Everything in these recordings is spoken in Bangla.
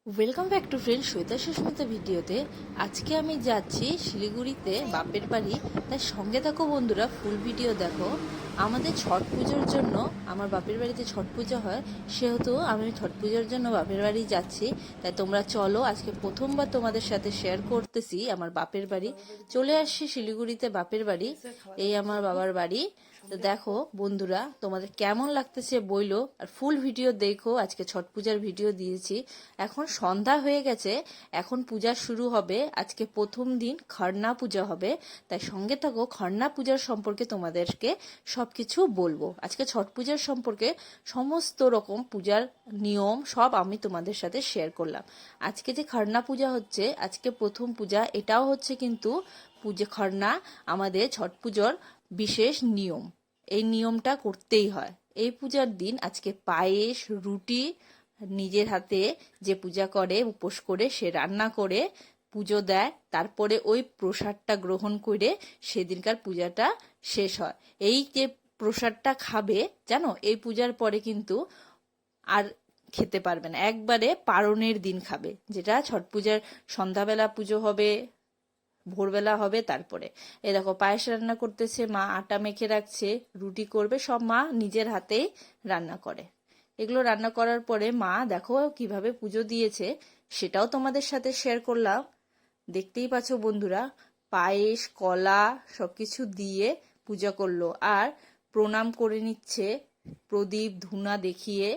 Welcome back to friend Shweta Sushmita ভিডিওতে। আজকে আমি যাচ্ছি শিলিগুড়িতে বাপের বাড়ি, তাই সঙ্গে থাকো বন্ধুরা, ফুল ভিডিও দেখো। আমাদের ছট পুজোর জন্য, আমার বাপের বাড়িতে ছট পুজো হয়, সেহেতু আমি ছট পুজোর জন্য বাপের বাড়ি যাচ্ছি। তাই তোমরা চলো, আজকে প্রথমবার তোমাদের সাথে শেয়ার করতেছি আমার বাপের বাড়ি। চলে আসছি শিলিগুড়িতে বাপের বাড়ি, এই আমার বাবার বাড়ি। তো দেখো বন্ধুরা, তোমাদের কেমন লাগতেছে বইলো, আর ফুল ভিডিও দেখো। আজকে ছট পূজার ভিডিও দিয়েছি। এখন সন্ধ্যা হয়ে গেছে, এখন পূজা শুরু হবে। আজকে প্রথম দিন খরনা পূজা হবে, তাই সঙ্গে থাকো। খরনা পূজার সম্পর্কে তোমাদেরকে সবকিছু বলবো। আজকে ছট পূজার সম্পর্কে সমস্ত রকম পূজার নিয়ম সব আমি তোমাদের সাথে শেয়ার করলাম। আজকে যে খরনা পূজা হচ্ছে, আজকে প্রথম পূজা, এটাও হচ্ছে কিন্তু পূজা খরনা আমাদের ছট পুজোর বিশেষ নিয়ম। এই নিয়মটা করতেই হয়। এই পূজার দিন আজকে পায়েস, রুটি, নিজের হাতে যে পূজা করে, উপোস করে, সে রান্না করে পুজো দেয়। তারপরে ওই প্রসাদটা গ্রহণ করে সেদিনকার পূজাটা শেষ হয়। এই যে প্রসাদটা খাবে, জানো, এই পূজার পরে কিন্তু আর খেতে পারবে না, একবারে পারণের দিন খাবে। যেটা ছট পূজার সন্ধ্যাবেলা পুজো হবে, ভোরবেলা হবে। তারপরে এই দেখো পায়েস রান্না করতেছে মা, আটা মেখে রাখছে, রুটি করবে, সব মা নিজের হাতেই রান্না করে। এগুলো রান্না করার পরে মা দেখো কিভাবে পুজো দিয়েছে, সেটাও তোমাদের সাথে শেয়ার করলাম। দেখতেই পাচ্ছ বন্ধুরা, পায়েস, কলা সবকিছু দিয়ে পূজা করলো, আর প্রণাম করে নিচ্ছে প্রদীপ ধূনা দেখিয়ে।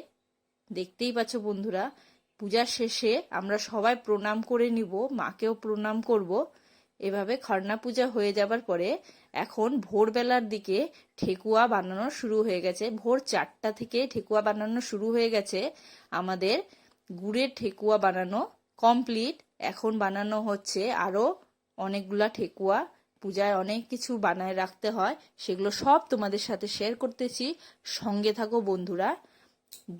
দেখতেই পাচ্ছ বন্ধুরা, পূজার শেষে আমরা সবাই প্রণাম করে নিব, মাকেও প্রণাম করব। এভাবে খরনা পূজা হয়ে যাবার পরে এখন ভোরবেলার দিকে ঠেকুয়া বানানো শুরু হয়ে গেছে। ভোর 4টা থেকে ঠেকুয়া বানানো শুরু হয়ে গেছে। আমাদের গুড়ের ঠেকুয়া বানানো কমপ্লিট। এখন বানানো হচ্ছে আরো অনেকগুলা ঠেকুয়া। পূজায় অনেক কিছু বানায় রাখতে হয়, সেগুলো সব তোমাদের সাথে শেয়ার করতেছি। সঙ্গে থাকো বন্ধুরা,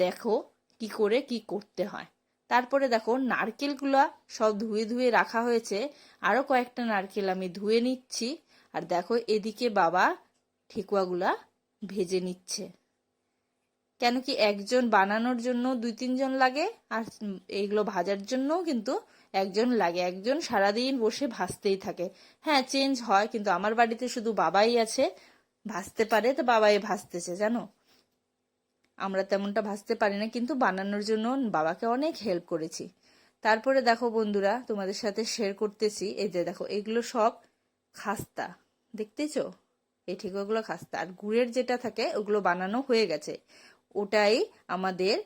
দেখো কি করে কি করতে হয়। তারপরে দেখো নারকেলগুলা সব ধুয়ে ধুয়ে রাখা হয়েছে, আরো কয়েকটা নারকেল আমি ধুয়ে নিচ্ছি। আর দেখো এদিকে বাবা ঠেকুয়াগুলা ভেজে নিচ্ছে। কেন কি একজন বানানোর জন্য 2-3 জন লাগে, আর এইগুলো ভাজার জন্য কিন্তু একজন লাগে। একজন সারাদিন বসে ভাজতেই থাকে। হ্যাঁ, চেঞ্জ হয়, কিন্তু আমার বাড়িতে শুধু বাবাই আছে, ভাজতে পারে, তো বাবাই ভাজতেছে, জানো। আমরা তেমনটা ভাজতে পারি না, কিন্তু বানানোর জন্য বাবাকে অনেক হেল্প করেছি। তারপরে দেখো বন্ধুরা, তোমাদের সাথে শেয়ার করতেছি, এই যে দেখো এগুলো সব খাস্তা, দেখতেছো? এই ঠেকুয়াগুলো খাস্তা। আর গুড়ের যেটা থাকে ওগুলো বানানো হয়ে গেছে, ওটাই আমাদের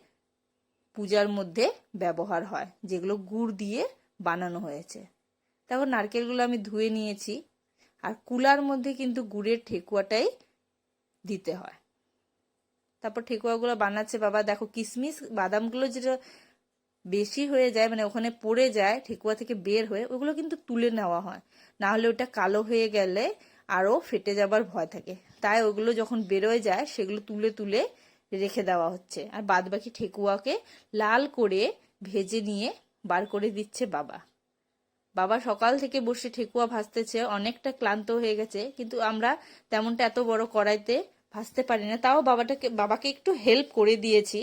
পূজার মধ্যে ব্যবহার হয়, যেগুলো গুড় দিয়ে বানানো হয়েছে। দেখো নারকেলগুলো আমি ধুয়ে নিয়েছি, আর কুলার মধ্যে কিন্তু গুড়ের ঠেকুয়াটাই দিতে হয়। তারপর ঠেকুয়াগুলো বানাচ্ছে বাবা। দেখো কিশমিশ বাদামগুলো যেটা বেশি হয়ে যায়, মানে ওখানে পড়ে যায় ঠেকুয়া থেকে বের হয়ে, ওগুলো কিন্তু তুলে নেওয়া হয়, না হলে ওটা কালো হয়ে গেলে আরো ফেটে যাবার ভয় থাকে। তাই ওগুলো যখন বেরোয় যায় সেগুলো তুলে তুলে রেখে দেওয়া হচ্ছে। আর বাদ বাকি ঠেকুয়াকে লাল করে ভেজে নিয়ে বার করে দিচ্ছে বাবা। বাবা সকাল থেকে বসে ঠেকুয়া ভাজতেছে, অনেকটা ক্লান্ত হয়ে গেছে, কিন্তু আমরা তেমনটা এত বড় কড়াইতে ভাজতে পারি না, তাও বাবাকে একটু হেল্প করে দিয়েছি।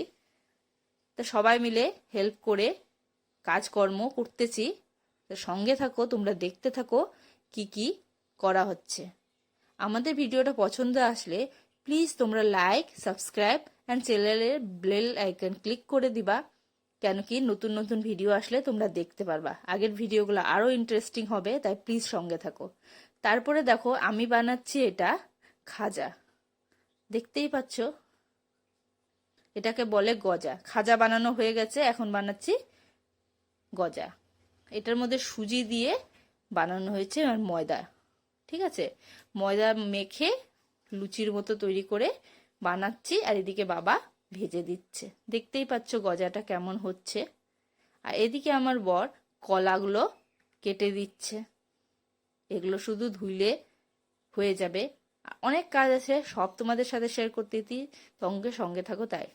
তো সবাই মিলে হেল্প করে কাজকর্ম করতেছি। তো সঙ্গে থাকো, তোমরা দেখতে থাকো কি কি করা হচ্ছে। আমাদের ভিডিওটা পছন্দ আসলে প্লিজ তোমরা লাইক, সাবস্ক্রাইব অ্যান্ড চ্যানেলের বেল আইকন ক্লিক করে দিবা। কেন কি নতুন নতুন ভিডিও আসলে তোমরা দেখতে পারবা, আগের ভিডিওগুলো আরো ইন্টারেস্টিং হবে, তাই প্লিজ সঙ্গে থাকো। তারপরে দেখো আমি বানাচ্ছি এটা খাজা, দেখতেই পাচ্ছ, এটাকে বলে গজা। খাজা বানানো হয়ে গেছে, এখন বানাচ্ছি গজা। এটার মধ্যে সুজি দিয়ে বানানো হয়েছে, আর ময়দা, ঠিক আছে, ময়দা মেখে লুচির মতো তৈরি করে বানাচ্ছি। আর এদিকে বাবা ভেজে দিচ্ছে, দেখতেই পাচ্ছ গজাটা কেমন হচ্ছে। আর এদিকে আমার বর কলাগুলো কেটে দিচ্ছে। এগুলো শুধু ধুইলে হয়ে যাবে, অনেক কাজ আছে, সব তোমাদের সাথে শেয়ার করতে দিই, সঙ্গে সঙ্গে থাকো। তাই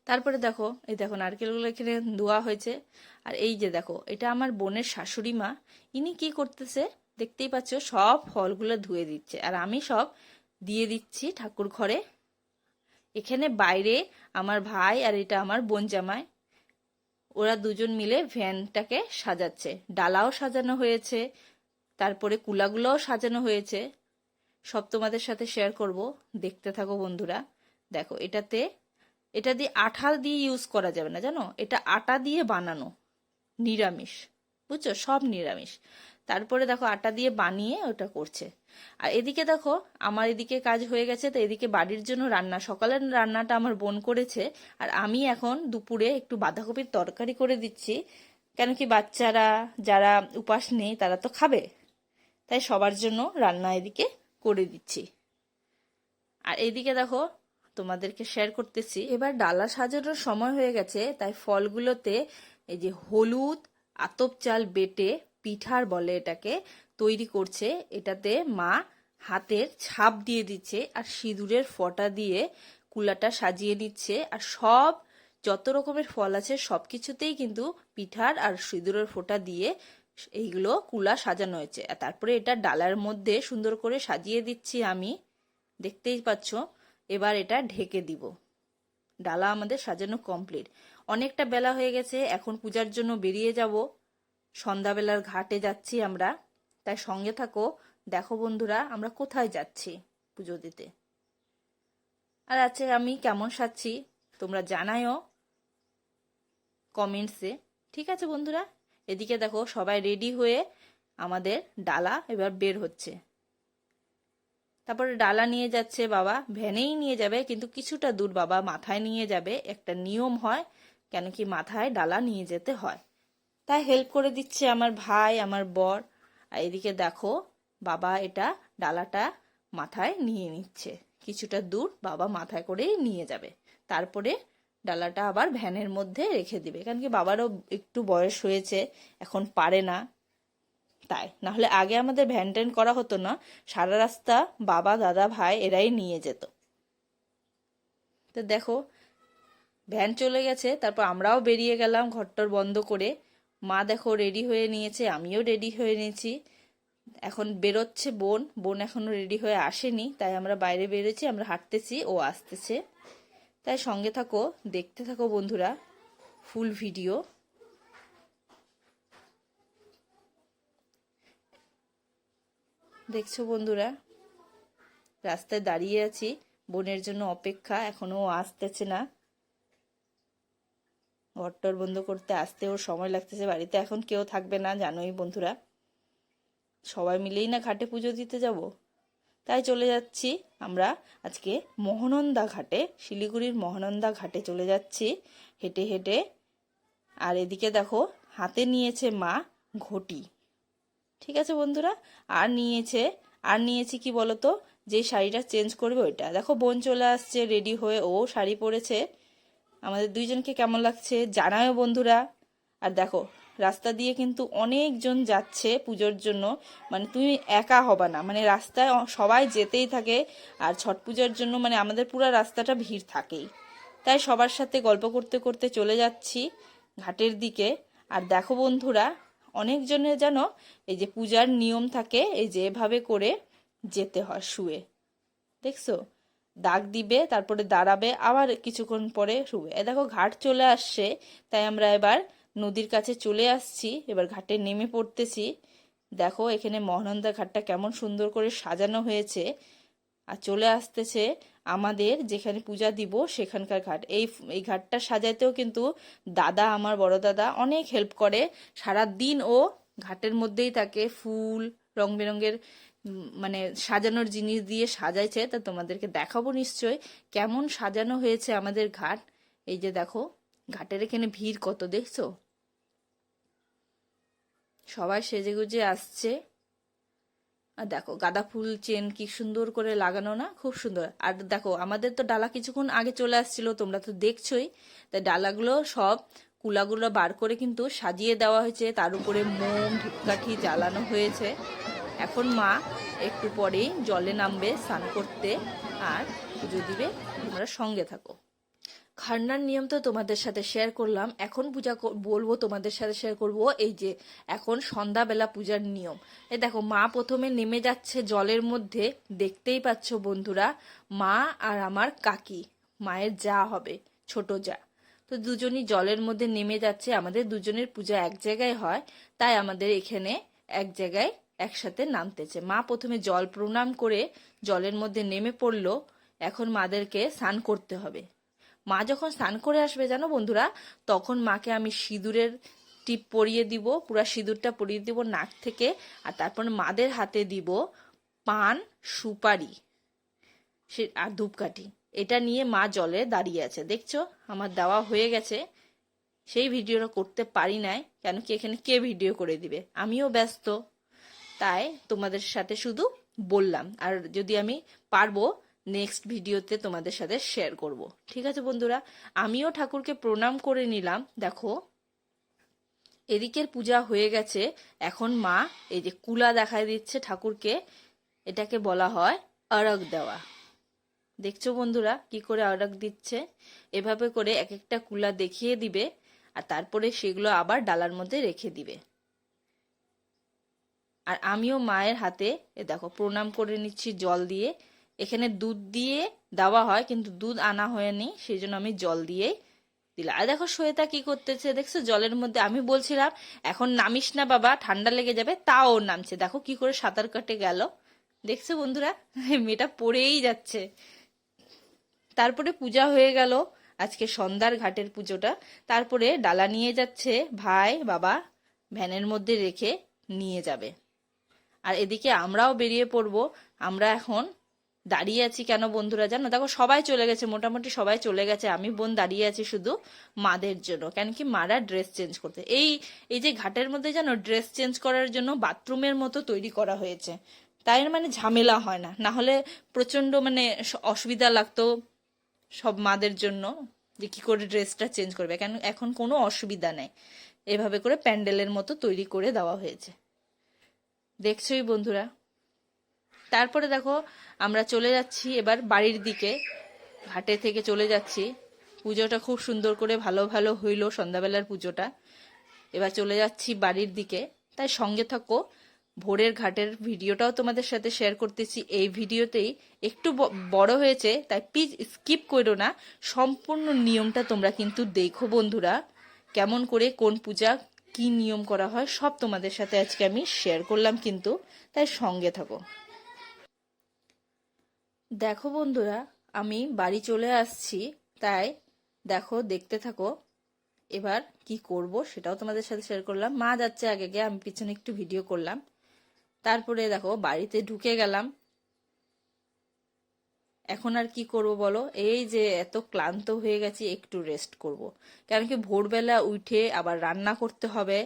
তারপরে দেখো, এই দেখো নারকেলগুলো এখানে ধোয়া হয়েছে। আর এই যে দেখো, এটা আমার বোনের শাশুড়ি মা, ইনি কি করতেছে দেখতেই পাচ্ছ, সব ফলগুলো ধুয়ে দিচ্ছে, আর আমি সব দিয়ে দিচ্ছি ঠাকুর ঘরে। এখানে বাইরে আমার ভাই, আর এটা আমার বোন জামাই, ওরা দুজন মিলে ভ্যানটাকে সাজাচ্ছে। ডালাও সাজানো হয়েছে, তারপরে কুলাগুলোও সাজানো হয়েছে। সব তোমাদের সাথে শেয়ার করব, দেখতে থাকো বন্ধুরা। দেখো এটা দিয়ে আঠা দিয়ে ইউজ করা যাবে না, জানো, এটা আটা দিয়ে বানানো, নিরামিষ, বুঝছো, সব নিরামিষ। তারপরে দেখো আটা দিয়ে বানিয়ে ওটা করছে। আর এদিকে দেখো আমার এদিকে কাজ হয়ে গেছে, তো এদিকে বাড়ির জন্য রান্না, সকালের রান্নাটা আমার বোন করেছে। আর আমি এখন দুপুরে একটু বাঁধাকপির তরকারি করে দিচ্ছি, কেন কি বাচ্চারা যারা উপাস নেই তারা তো খাবে, তাই সবার জন্য রান্না এদিকে করে দিচ্ছি। আর এইদিকে দেখো তোমাদেরকে শেয়ার করতেছি, এবার ডালা সাজানোর সময় হয়ে গেছে, তাই ফলগুলোতে এই যে হলুদ আতপ চাল বেটে, পিঠার বলে এটাকে, তৈরি করছে। এটাতে মা হাতের ছাপ দিয়ে দিচ্ছে আর সিঁদুরের ফোঁটা দিয়ে কুলাটা সাজিয়ে দিচ্ছে। আর সব যত রকমের ফল আছে সব কিছুতেই কিন্তু পিঠার আর সিঁদুরের ফোঁটা দিয়ে এইগুলো কুলা সাজানো হয়েছে। আর তারপরে এটা ডালার মধ্যে সুন্দর করে সাজিয়ে দিচ্ছি আমি, দেখতেই পাচ্ছ। এবার এটা ঢেকে দিব। ডালা আমাদের সাজানো কমপ্লিট। অনেকটা বেলা হয়ে গেছে, এখন পূজার জন্য বেরিয়ে যাব, সন্ধ্যাবেলার ঘাটে যাচ্ছি আমরা। তাই সঙ্গে থাকো, দেখো বন্ধুরা আমরা কোথায় যাচ্ছি পুজো দিতে। আর আজকে আমি কেমন সাজছি তোমরা জানায়ও কমেন্টসে, ঠিক আছে বন্ধুরা। এদিকে দেখো সবাই রেডি হয়ে আমাদের ডালা এবার বের হচ্ছে। তারপরে ডালা নিয়ে যাচ্ছে বাবা, ভ্যানেই নিয়ে যাবে, কিন্তু কিছুটা দূর বাবা মাথায় নিয়ে যাবে, একটা নিয়ম হয়, কেন কি মাথায় ডালা নিয়ে যেতে হয়, তাই হেল্প করে দিচ্ছে আমার ভাই, আমার বর। আর এদিকে দেখো বাবা এটা ডালাটা মাথায় নিয়ে নিচ্ছে, কিছুটা দূর বাবা মাথায় করেই নিয়ে যাবে। তারপরে ডালাটা আবার ভ্যানের মধ্যে রেখে দিবে, কারণ কি বাবারও একটু বয়স হয়েছে, এখন পারে না। তাই না হলে আগে আমাদের ভ্যান ট্যান করা হতো না, সারা রাস্তা বাবা দাদা ভাই এরাই নিয়ে যেত। তো দেখো ভ্যান চলে গেছে, তারপর আমরাও বেরিয়ে গেলাম ঘরটর বন্ধ করে। মা দেখো রেডি হয়ে নিয়েছে, আমিও রেডি হয়ে নিয়েছি। এখন বেরোচ্ছে বোন, বোন এখনো রেডি হয়ে আসেনি, তাই আমরা বাইরে বেরোচ্ছি, আমরা হাঁটতেছি, ও আসতেছে। তাই সঙ্গে থাকো, দেখতে থাকো বন্ধুরা ফুল ভিডিও। দেখছো বন্ধুরা রাস্তায় দাঁড়িয়ে আছি, বোনের জন্য অপেক্ষা, এখনো ও আসতেছে না। ঘরটর বন্ধ করতে আসতে ওর সময় লাগতেছে, বাড়িতে এখন কেউ থাকবে না জানোই বন্ধুরা, সবাই মিলেই না ঘাটে পুজো দিতে যাব। তাই চলে যাচ্ছি আমরা আজকে মহানন্দা ঘাটে, শিলিগুড়ির মহানন্দা ঘাটে চলে যাচ্ছি হেঁটে হেঁটে। আর এদিকে দেখো হাতে নিয়েছে মা ঘটি, ঠিক আছে বন্ধুরা। আর নিয়েছি কি বলতো, যে শাড়িটা চেঞ্জ করবে ওইটা। দেখো বোন চলে আসছে রেডি হয়ে, ও শাড়ি পরেছে। আমাদের দুইজনকে কেমন লাগছে জানাও বন্ধুরা। আর দেখো রাস্তা দিয়ে কিন্তু অনেকজন যাচ্ছে পুজোর জন্য, মানে তুমি একা হবা না, মানে রাস্তায় সবাই যেতেই থাকে। আর ছট পূজার জন্য মানে আমাদের পুরো রাস্তাটা ভিড় থাকেই, তাই সবার সাথে গল্প করতে করতে চলে যাচ্ছি ঘাটের দিকে। আর দেখো বন্ধুরা অনেকজনের জানো এই যে পূজার নিয়ম থাকে, এই যে এভাবে করে যেতে হয় শুয়ে, দেখছো, দাগ দিবে, তারপরে দাঁড়াবে, আবার কিছুক্ষণ পরে শুবে। এ দেখো ঘাট চলে আসছে, তাই আমরা এবার নদীর কাছে চলে আসছি, এবার ঘাটে নেমে পড়তেছি। দেখো এখানে মহানন্দা ঘাটটা কেমন সুন্দর করে সাজানো হয়েছে। আর চলে আসতেছে আমাদের যেখানে পূজা দিব সেখানকার ঘাট। এই ঘাটটা সাজাইতেও কিন্তু দাদা, আমার বড় দাদা অনেক হেল্প করে, সারা দিন ও ঘাটের মধ্যেই থাকে, ফুল রং বেরঙের মানে সাজানোর জিনিস দিয়ে সাজাইছে। তা তোমাদেরকে দেখাবো নিশ্চয় কেমন সাজানো হয়েছে আমাদের ঘাট। এই যে দেখো ঘাটের এখানে ভিড় কত, দেখছো, সবাই সেজেগুজে আসছে। আর দেখো গাঁদা ফুল চেন কি সুন্দর করে লাগানো না, খুব সুন্দর। আর দেখো আমাদের তো ডালা কিছুক্ষণ আগে চলে আসছিল, তোমরা তো দেখছোই। তাই ডালাগুলো সব কুলাগুলো বার করে কিন্তু সাজিয়ে দেওয়া হয়েছে, তার উপরে মোম ধূপকাঠি জ্বালানো হয়েছে। এখন মা একটু পরেই জলে নামবে স্নান করতে আর পুজো দিবে, তোমরা সঙ্গে থাকো। খারনার নিয়ম তো তোমাদের সাথে শেয়ার করলাম, এখন পূজা বলবো তোমাদের সাথে শেয়ার করব এই যে এখন সন্ধ্যাবেলা পূজার নিয়ম। এই দেখো মা প্রথমে নেমে যাচ্ছে জলের মধ্যে, দেখতেই পাচ্ছ বন্ধুরা, মা আর আমার কাকি, মায়ের যা হবে ছোট যা, তো দুজনই জলের মধ্যে নেমে যাচ্ছে। আমাদের দুজনের পূজা এক জায়গায় হয়, তাই আমাদের এখানে এক জায়গায় একসাথে নামতেছে। মা প্রথমে জল প্রণাম করে জলের মধ্যে নেমে পড়লো। এখন মাদেরকে স্নান করতে হবে। মা যখন স্নান করে আসবে জানো বন্ধুরা, তখন মাকে আমি সিঁদুরের টিপ পরিয়ে দিব, পুরা সিঁদুরটা পরিয়ে দিব নাক থেকে। আর তারপর মাদের হাতে দিব পান, সুপারি আর ধূপকাঠি। এটা নিয়ে মা জলে দাঁড়িয়ে আছে, দেখছো আমার দেওয়া হয়ে গেছে। সেই ভিডিওটা করতে পারি নাই, কেন কি এখানে কে ভিডিও করে দিবে, আমিও ব্যস্ত, তাই তোমাদের সাথে শুধু বললাম। আর যদি আমি পারবো নেক্সট ভিডিওতে তোমাদের সাথে শেয়ার করব। ঠিক আছে বন্ধুরা, আমিও ঠাকুরকে প্রণাম করে নিলাম। দেখো এদিকের পূজা হয়ে গেছে। এখন মা এই যে কুলা দেখায় দিচ্ছে ঠাকুরকে, এটাকে বলা হয় অরগ দেওয়া। দেখছো বন্ধুরা কি করে অরগ দিচ্ছে, এভাবে করে এক একটা কুলা দেখিয়ে দিবে, আর তারপরে সেগুলো আবার ডালার মধ্যে রেখে দিবে। আর আমিও মায়ের হাতে দেখো প্রণাম করে নিচ্ছি জল দিয়ে। এখানে দুধ দিয়ে দেওয়া হয়, কিন্তু দুধ আনা হয়নি, সেই জন্য আমি জল দিয়ে দিলাম। আর দেখো শ্বেতা কি করতেছে দেখছো জলের মধ্যে। আমি বলছিলাম এখন নামিস না বাবা, ঠান্ডা লেগে যাবে, তাও নামছে। দেখো কি করে সাঁতার কাটে গেল, দেখছো বন্ধুরা, মেয়েটা পড়েই যাচ্ছে। তারপরে পূজা হয়ে গেল, আজকে সন্ধ্যার ঘাটের পুজোটা। তারপরে ডালা নিয়ে যাচ্ছে ভাই বাবা, ভ্যানের মধ্যে রেখে নিয়ে যাবে। আর এদিকে আমরাও বেরিয়ে পড়ব। আমরা এখন দাঁড়িয়ে আছি কেন বন্ধুরা জানো, দেখো সবাই চলে গেছে, মোটামুটি সবাই চলে গেছে, আমি বোন দাঁড়িয়ে আছি শুধু মাদের জন্য। কেন কি মারা ড্রেস চেঞ্জ করতে, এই এই যে ঘাটের মধ্যে জানো ড্রেস চেঞ্জ করার জন্য বাথরুমের মতো তৈরি করা হয়েছে, তাই মানে ঝামেলা হয় না, না হলে প্রচন্ড মানে অসুবিধা লাগতো সব মাদের জন্য, যে কি করে ড্রেসটা চেঞ্জ করবে। কেন এখন কোনো অসুবিধা নেই, এভাবে করে প্যান্ডেলের মতো তৈরি করে দেওয়া হয়েছে, দেখছোই বন্ধুরা। তারপরে দেখো আমরা চলে যাচ্ছি এবার বাড়ির দিকে, ঘাটে থেকে চলে যাচ্ছি। পুজোটা খুব সুন্দর করে ভালো ভালো হইলো সন্ধ্যাবেলার পুজোটা। এবার চলে যাচ্ছি বাড়ির দিকে, তাই সঙ্গে থাকো। ভোরের ঘাটের ভিডিওটাও তোমাদের সাথে শেয়ার করতেছি এই ভিডিওতেই। একটু বড় হয়েছে, তাই প্লিজ স্কিপ করো না, সম্পূর্ণ নিয়মটা তোমরা কিন্তু দেখো বন্ধুরা। কেমন করে কোন পূজা কি নিয়ম করা হয় সব তোমাদের সাথে আজকে আমি শেয়ার করলাম কিন্তু, তাই সঙ্গে থাকো। দেখো বন্ধুরা আমি বাড়ি চলে আসছি, তাই দেখো দেখতে থাকো। এবার কি করব সেটাও তোমাদের সাথে শেয়ার করলাম। মা যাচ্ছে আগে গিয়ে, আমি পিছনে একটু ভিডিও করলাম। তারপরে দেখো বাড়িতে ঢুকে গেলাম। এখন আর কি করব বলো, এই যে এত ক্লান্ত হয়ে গেছি, একটু রেস্ট করব। কারণ কি ভোরবেলা উঠে আবার রান্না করতে হবে।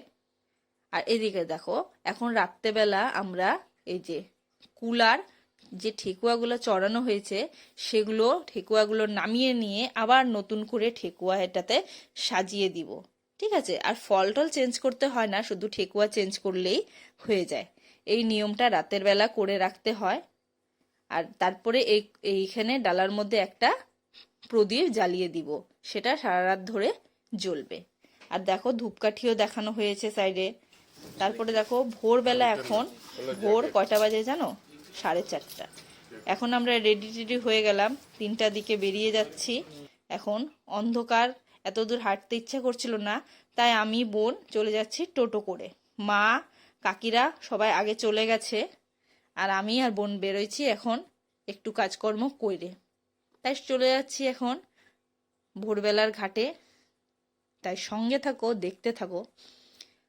আর এদিকে দেখো এখন রাত্রেবেলা আমরা এই যে কুলার যে ঠেকুয়াগুলো চড়ানো হয়েছে, সেগুলো ঠেকুয়াগুলো নামিয়ে নিয়ে আবার নতুন করে ঠেকুয়া এটাতে সাজিয়ে দিব। ঠিক আছে, আর ফল টল চেঞ্জ করতে হয় না, শুধু ঠেকুয়া চেঞ্জ করলেই হয়ে যায়। এই নিয়মটা রাতের বেলা করে রাখতে হয়। আর তারপরে এইখানে ডালার মধ্যে একটা প্রদীপ জ্বালিয়ে দিব, সেটা সারা রাত ধরে জ্বলবে। আর দেখো ধূপকাঠিও দেখানো হয়েছে সাইডে। তারপরে দেখো ভোরবেলা, এখন ভোর কয়টা বাজে জানো, 4:30। এখন আমরা রেডি টেডি হয়ে গেলাম, 3টার দিকে বেরিয়ে যাচ্ছি। এখন অন্ধকার, এত দূর হাঁটতে ইচ্ছা করছিল না, তাই আমি বোন চলে যাচ্ছি টোটো করে। মা কাকিরা সবাই আগে চলে গেছে, আর আমি আর বোন বেরোইছি এখন একটু কাজকর্ম করে, তাই চলে যাচ্ছি এখন ভোরবেলার ঘাটে। তাই সঙ্গে থাকো, দেখতে থাকো।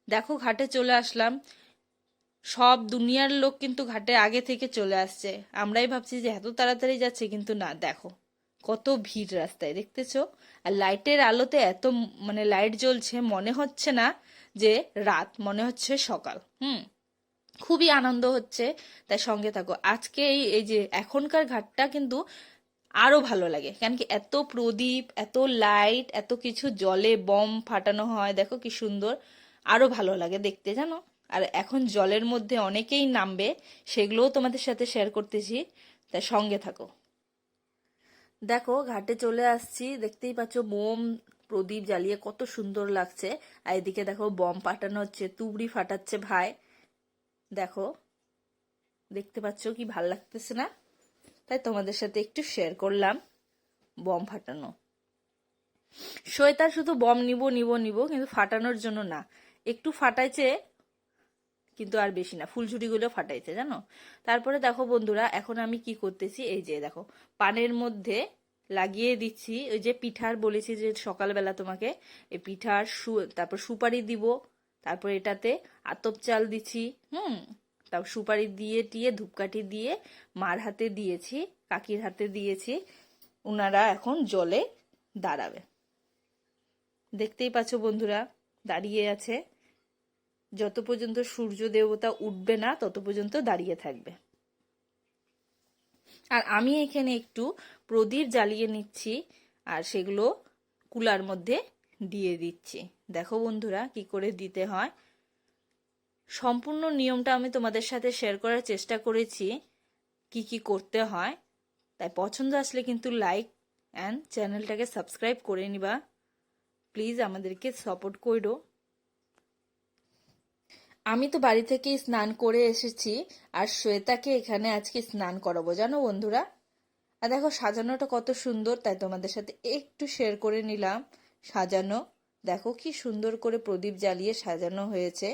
দেখো ঘাটে চলে আসলাম, সব দুনিয়ার লোক কিন্তু ঘাটে আগে থেকে চলে আসছে। আমরাই ভাবছি যে এত তাড়াতাড়ি যাচ্ছে, কিন্তু না, দেখো কত ভিড় রাস্তায়, দেখতেছো। আর লাইটের আলোতে এত মানে লাইট জ্বলছে, মনে হচ্ছে না যে রাত, মনে হচ্ছে সকাল। খুবই আনন্দ হচ্ছে, তাই সঙ্গে থাকো। আজকে এই যে এখনকার ঘাটটা কিন্তু আরো ভালো লাগে, কেন কি এত প্রদীপ, এত লাইট, এত কিছু জলে বম ফাটানো হয়, দেখো কি সুন্দর, আরো ভালো লাগে দেখতে জানো। আর এখন জলের মধ্যে অনেকেই নামবে, সেগুলোও তোমাদের সাথে শেয়ার করতেছি, তাই সঙ্গে থাকো। দেখো ঘাটে চলে আসছি, দেখতেই পাচ্ছ বোম প্রদীপ জ্বালিয়ে কত সুন্দর লাগছে। আর এদিকে দেখো বম ফাটানো হচ্ছে, তুবড়ি ফাটাচ্ছে ভাই, দেখো দেখতে পাচ্ছ কি ভাল লাগতেছে না, তাই তোমাদের সাথে একটু শেয়ার করলাম বম ফাটানো। শ্বেতা শুধু বম নিব নিব নিব, কিন্তু ফাটানোর জন্য না, একটু ফাটাইছে কিন্তু আর বেশি না, ফুলঝুরিগুলো ফাটাইছে জানো। তারপরে দেখো বন্ধুরা, এখন আমি কি করতেছি, এই যে দেখো পানের মধ্যে লাগিয়ে দিচ্ছি ওই যে পিঠার বলেছি যে সকালবেলা তোমাকে, এই পিঠার তারপর সুপারি দিব, তারপর এটাতে আতপ চাল দিচ্ছি, তারপর সুপারি দিয়ে টিয়ে ধূপকাঠি দিয়ে মার হাতে দিয়েছি, কাকির হাতে দিয়েছি, ওনারা এখন জলে দাঁড়াবে। দেখতেই পাচ্ছ বন্ধুরা, দাঁড়িয়ে আছে, যত পর্যন্ত সূর্য দেবতা উঠবে না তত পর্যন্ত দাঁড়িয়ে থাকবে। আর আমি এখানে একটু প্রদীপ জ্বালিয়ে নিচ্ছি, আর সেগুলো কুলার মধ্যে দিয়ে দিচ্ছি। দেখো বন্ধুরা কি করে দিতে হয়, সম্পূর্ণ নিয়মটা আমি তোমাদের সাথে শেয়ার করার চেষ্টা করেছি কি কি করতে হয়। তাই পছন্দ আসলে কিন্তু লাইক অ্যান্ড চ্যানেলটাকে সাবস্ক্রাইব করে নিবা, প্লিজ আমাদেরকে সাপোর্ট করো। আমি তো বাড়ি থেকেই স্নান করে এসেছি, আর শ্বেতাকে এখানে আজকে স্নান করাবো জানো বন্ধুরা। আর দেখো সাজানোটা কত সুন্দর, তাই তোমাদের সাথে একটু শেয়ার করে নিলাম সাজানো। দেখো কি সুন্দর করে প্রদীপ জ্বালিয়ে সাজানো হয়েছে।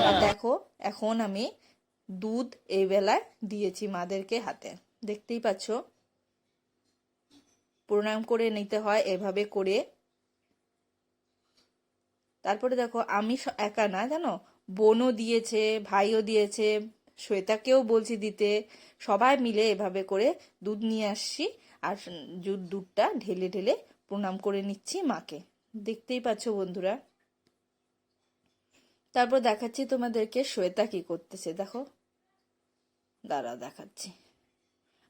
আর দেখো এখন আমি দুধ এই বেলায় দিয়েছি মাদেরকে হাতে, দেখতেই পাচ্ছ, প্রণাম করে নিতে হয় এভাবে করে। তারপরে দেখো আমি একা না জানো, বোনও দিয়েছে, ভাইও দিয়েছে, শ্বেতাকেও বলছি দিতে, সবাই মিলে এভাবে করে দুধ নিয়ে আসছি, আর দুধটা ঢেলে ঢেলে প্রণাম করে নিচ্ছি মাকে, দেখতেই পাচ্ছ বন্ধুরা। তারপর দেখাচ্ছি তোমাদেরকে শ্বেতা কি করতেছে, দেখো, দাঁড়া দেখাচ্ছি।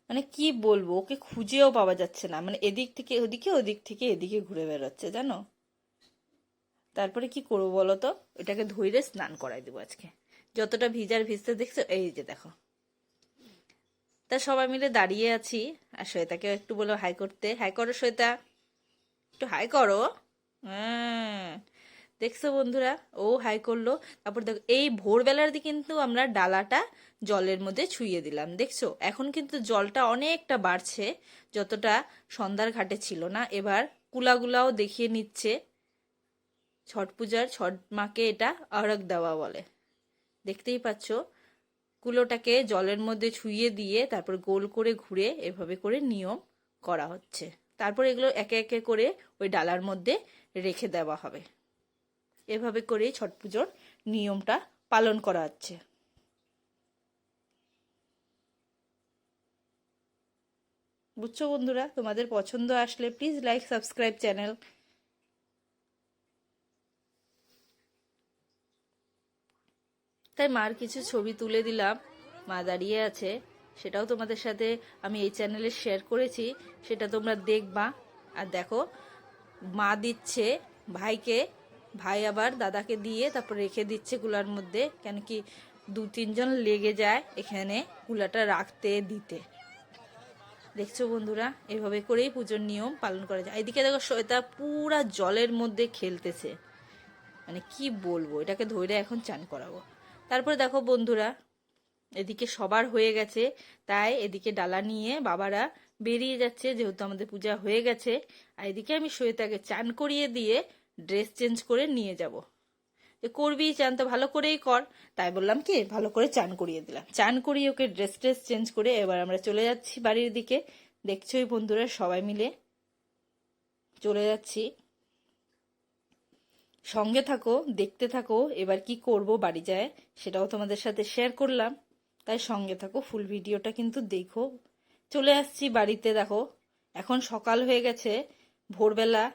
মানে কি বলবো, ওকে খুঁজেও পাওয়া যাচ্ছে না, মানে এদিক থেকে ওদিকে ওদিক থেকে এদিকে ঘুরে বেড়াচ্ছে জানো। তারপরে কি করবো বলো তো, এটাকে ধুইরে স্নান করাই দেবো আজকে, যতটা ভিজার ভিজতে দেখছো, এই যে দেখো। তা সবাই মিলে দাঁড়িয়ে আছি, আর শ্বেতাকে একটু বলো হাই করতে, হাই করো শ্বেতা, একটু হাই করো। হ্যাঁ দেখছো বন্ধুরা, ও হাই করলো। তারপর দেখো এই ভোরবেলার দিকে কিন্তু আমরা ডালাটা জলের মধ্যে ছুঁয়ে দিলাম, দেখছো এখন কিন্তু জলটা অনেকটা বাড়ছে, যতটা সন্ধ্যার ঘাটে ছিল না। এবার কুলাগুলাও দেখিয়ে নিচ্ছে, ছট পূজার ছট মাকে এটা অরগ দেওয়া বলে, দেখতেই পাচ্ছ। কুলোটাকে জলের মধ্যে ছুঁয়ে দিয়ে তারপর গোল করে ঘুরে এভাবে করে নিয়ম করা হচ্ছে। তারপর এগুলো একে একে করে ওই ডালার মধ্যে রেখে দেওয়া হবে, এভাবে করেই ছট পুজোর নিয়মটা পালন করা হচ্ছে। বুঝছো বন্ধুরা, তোমাদের পছন্দ আসলে প্লিজ লাইক সাবস্ক্রাইব চ্যানেল। তাই মার কিছু ছবি তুলে দিলাম, মা দাঁড়িয়ে আছে, সেটাও তোমাদের সাথে আমি এই চ্যানেলে শেয়ার করেছি, সেটা তোমরা দেখবা। আর দেখো মা দিচ্ছে ভাইকে, ভাই আবার দাদাকে দিয়ে তারপর রেখে দিচ্ছে কুলার মধ্যে, কেন কি 2-3 জন লেগে যায় এখানে কুলাটা রাখতে দিতে। দেখছো বন্ধুরা, এভাবে করেই পুজোর নিয়ম পালন করা যায়। এদিকে দেখো শ্বেতা পুরা জলের মধ্যে খেলতেছে, মানে কি বলবো, এটাকে ধরে এখন চান করাবো। তারপরে দেখো বন্ধুরা, এদিকে সবার হয়ে গেছে, তাই এদিকে ডালা নিয়ে বাবারা বেরিয়ে যাচ্ছে, যেহেতু আমাদের পূজা হয়ে গেছে। আর এদিকে আমি শ্বেতাকে চান করিয়ে দিয়ে ড্রেস চেঞ্জ করে নিয়ে যাব। করবি চান তো ভালো করেই কর, তাই বললাম কি ভালো করে চান করিয়ে দিলাম, চান করিয়ে ওকে ড্রেস চেঞ্জ করে এবার আমরা চলে যাচ্ছি বাড়ির দিকে। দেখছোই বন্ধুরা, সবাই মিলে চলে যাচ্ছি, সঙ্গে থাকো, দেখতে থাকো এবার কি করব বাড়ি যায়, সেটাও তোমাদের সাথে শেয়ার করলাম, তাই সঙ্গে থাকো, ফুল ভিডিওটা কিন্তু দেখো। চলে আসছি বাড়িতে, দেখো এখন সকাল হয়ে গেছে, ভোরবেলা,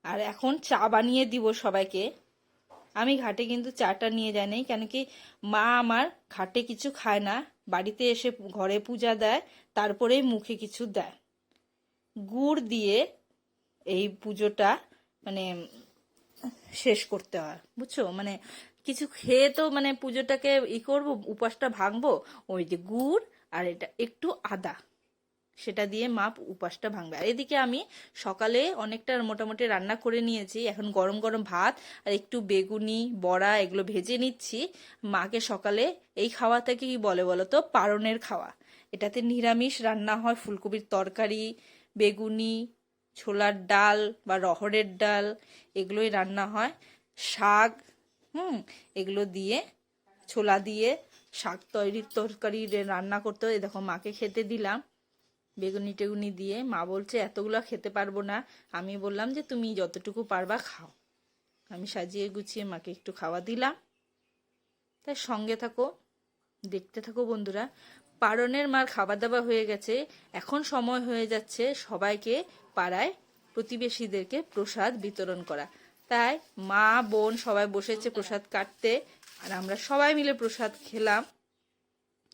আর এখন চা বানিয়ে দিব সবাইকে। আমি ঘাটে কিন্তু চাটা নিয়ে যাই নাই, কেন কি মা আমার ঘাটে কিছু খায় না, বাড়িতে এসে ঘরে পূজা দেয়, তারপরেই মুখে কিছু দেয়। গুড় দিয়ে এই পুজোটা মানে শেষ করতে হয়, বুঝছো, মানে কিছু খেয়ে তো মানে পুজোটাকে করবো, উপাসটা ভাঙবো, ওই যে গুড় আর এটা একটু আদা, সেটা দিয়ে মা উপাসটা ভাঙবে। আর এদিকে আমি সকালে অনেকটা মোটামুটি রান্না করে নিয়েছি, এখন গরম গরম ভাত আর একটু বেগুনি বড়া এগুলো ভেজে নিচ্ছি। মাকে সকালে এই খাওয়া থেকে কি বলে বলো তো, পারণের খাওয়া। এটাতে নিরামিষ রান্না হয়, ফুলকপির তরকারি, বেগুনি, ছোলার ডাল বা রহড়ের ডাল এগুলোই রান্না হয়, শাক, এগুলো দিয়ে, ছোলা দিয়ে শাক তরকারি রান্না করতে হয়। দেখো মাকে খেতে দিলাম বেগুনি টেগুনি দিয়ে। মা বলছে এতগুলো খেতে পারবো না। আমি বললাম যে তুমি যতটুকু পারবা খাও। আমি সাজিয়ে গুছিয়ে মাকে একটু খাওয়া দিলাম। তাই সঙ্গে থাকো, দেখতে থাকো বন্ধুরা। পারণের মার খাওয়া দাওয়া হয়ে গেছে, এখন সময় হয়ে যাচ্ছে সবাইকে পাড়ায় প্রতিবেশীদেরকে প্রসাদ বিতরণ করা। তাই মা বোন সবাই বসেছে প্রসাদ কাটতে, আর আমরা সবাই মিলে প্রসাদ খেলাম।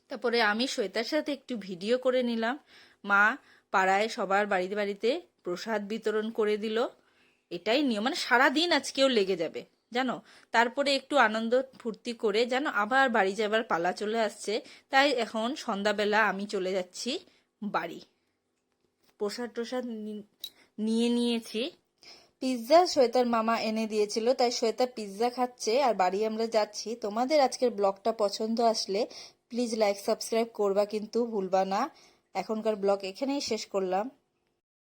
তারপরে আমি শ্বেতার সাথে একটু ভিডিও করে নিলাম। মা পাড়ায় সবার বাড়িতে বাড়িতে প্রসাদ বিতরণ করে দিল। এটাই নিয়ম, মানে সারাদিন আজকেও লেগে যাবে জানো। তারপরে একটু আনন্দ ফুর্তি করে জানো আবার বাড়ি যাবার পালা চলে আসছে। তাই এখন সন্ধ্যাবেলা আমি চলে যাচ্ছি বাড়ি। প্রসাদ টোসাদ নিয়ে নিয়েছি। পিৎজা শ্বেতার মামা এনে দিয়েছিল, তাই শ্বেতা পিৎজা খাচ্ছে আর বাড়ি আমরা যাচ্ছি। তোমাদের আজকের ব্লগটা পছন্দ আসলে প্লিজ লাইক সাবস্ক্রাইব করবা কিন্তু ভুলবা না। এখনকার ব্লগ এখানেই শেষ করলাম।